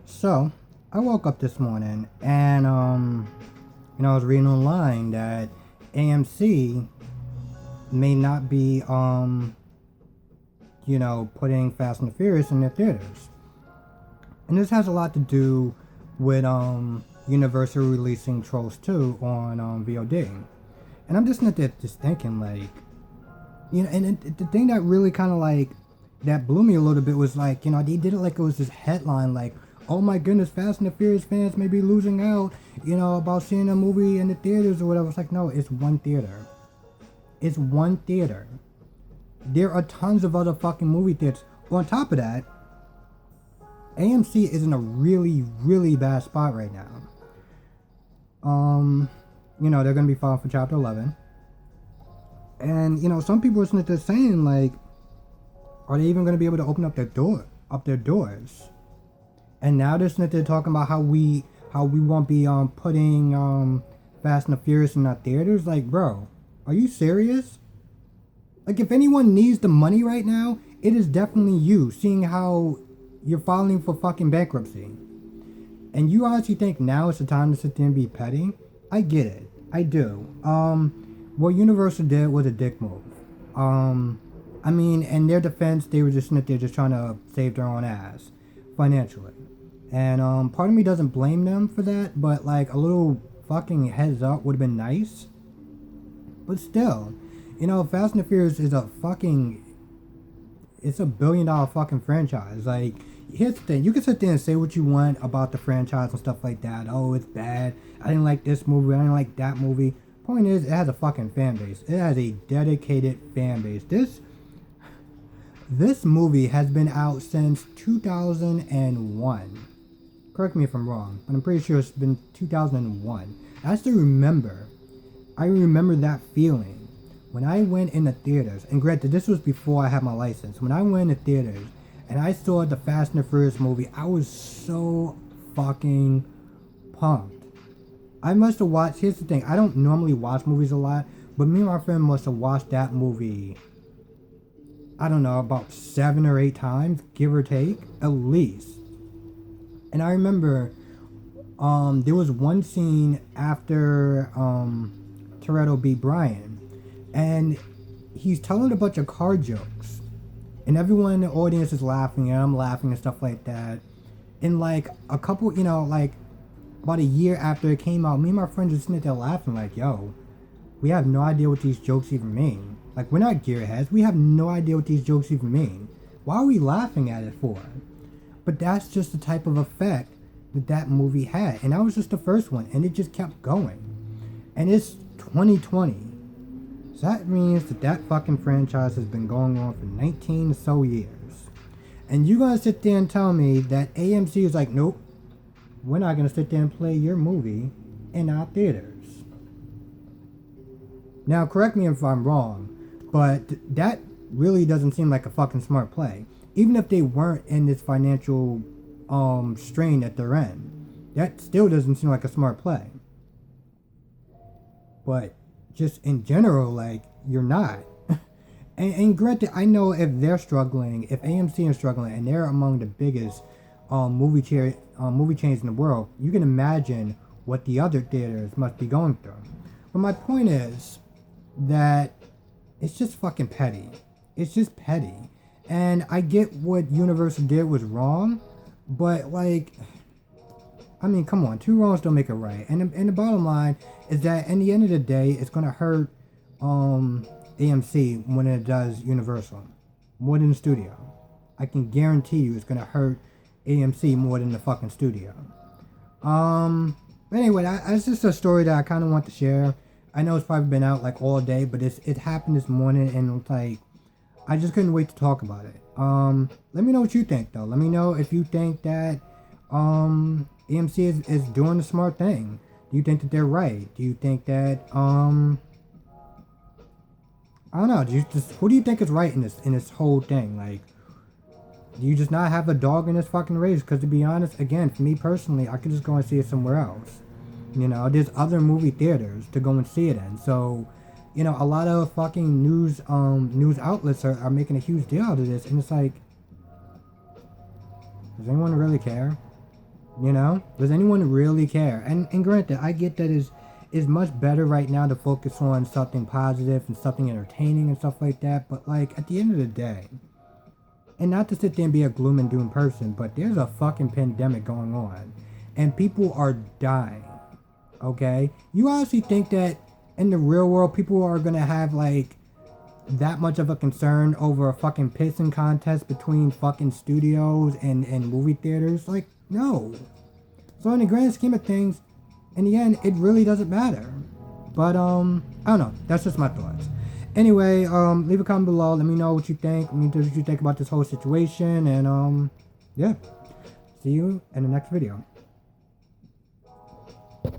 So, I woke up this morning and I was reading online that AMC may not be putting Fast and the Furious in their theaters. And this has a lot to do with Universal releasing Trolls 2 on VOD. And I'm just not there just thinking like, and the thing that really kind of like that blew me a little bit was like, they did it like it was this headline like, oh my goodness, Fast and the Furious fans may be losing out, about seeing a movie in the theaters or whatever. It's like, no, it's one theater. It's one theater. There are tons of other fucking movie theaters. On top of that, AMC is in a really, really bad spot right now. They're gonna be filing for Chapter 11. And, some people are just saying, like, are they even gonna be able to open up their doors? And now they're talking about how we won't be putting Fast and the Furious in our theaters. Like, bro, are you serious? Like, if anyone needs the money right now, it is definitely you, seeing how you're filing for fucking bankruptcy. And you honestly think now is the time to sit there and be petty? I get it. I do. What Universal did was a dick move. In their defense, they were just sitting there just trying to save their own ass financially. And part of me doesn't blame them for that, but like a little fucking heads up would have been nice. But still, Fast and the Furious is it's a $1 billion fucking franchise. Like, here's the thing, you can sit there and say what you want about the franchise and stuff like that. Oh, it's bad. I didn't like this movie. I didn't like that movie. Point is, it has a fucking fan base. It has a dedicated fan base. This movie has been out since 2001. Correct me if I'm wrong, but I'm pretty sure it's been 2001. I still remember. I remember that feeling when I went in the theaters. And granted, this was before I had my license. When I went in the theaters and I saw the Fast and the Furious movie, I was so fucking pumped. I must have watched. Here's the thing. I don't normally watch movies a lot, but me and my friend must have watched that movie, I don't know, about 7 or 8 times, give or take, at least. And I remember there was one scene after Toretto beat Brian, and he's telling a bunch of car jokes, and everyone in the audience is laughing, and I'm laughing and stuff like that. And like a couple, about a year after it came out, me and my friends just sitting there laughing like, yo, we have no idea what these jokes even mean. Like, we're not gearheads. We have no idea what these jokes even mean. Why are we laughing at it for? But that's just the type of effect that movie had. And that was just the first one. And it just kept going. And it's 2020. So that means that fucking franchise has been going on for 19 or so years. And you're going to sit there and tell me that AMC is like, nope, we're not going to sit there and play your movie in our theaters. Now, correct me if I'm wrong, but that really doesn't seem like a fucking smart play. Even if they weren't in this financial strain that they're in, that still doesn't seem like a smart play. But just in general, like, you're not. and granted, I know if they're struggling, if AMC is struggling, and they're among the biggest movie chains in the world, you can imagine what the other theaters must be going through. But my point is that it's just fucking petty. It's just petty. And I get what Universal did was wrong, but like, I mean, come on, 2 wrongs don't make it right. And the bottom line is that in the end of the day, it's gonna hurt AMC when it does Universal more than the studio. I can guarantee you it's gonna hurt AMC more than the fucking studio. Anyway, that's just a story that I kind of want to share. I know it's probably been out like all day, but it happened this morning, and like, I just couldn't wait to talk about it. Let me know what you think, though. Let me know if you think that AMC is doing the smart thing. Do you think that they're right? Do you think that I don't know. Who do you think is right in this whole thing? Like, do you just not have a dog in this fucking race? Because to be honest, again, for me personally, I could just go and see it somewhere else. There's other movie theaters to go and see it in. So, a lot of fucking news outlets are making a huge deal out of this, and it's like, does anyone really care? You know? Does anyone really care? And granted, I get that it's much better right now to focus on something positive and something entertaining and stuff like that. But like at the end of the day, and not to sit there and be a gloom and doom person, but there's a fucking pandemic going on. And people are dying. Okay? You honestly think that in the real world people are gonna have like that much of a concern over a fucking pissing contest between fucking studios and movie theaters? Like, no. So in the grand scheme of things, in the end, it really doesn't matter. But I don't know. That's just my thoughts. Anyway, leave a comment below. Let me know what you think. Let me know what you think about this whole situation. And yeah. See you in the next video.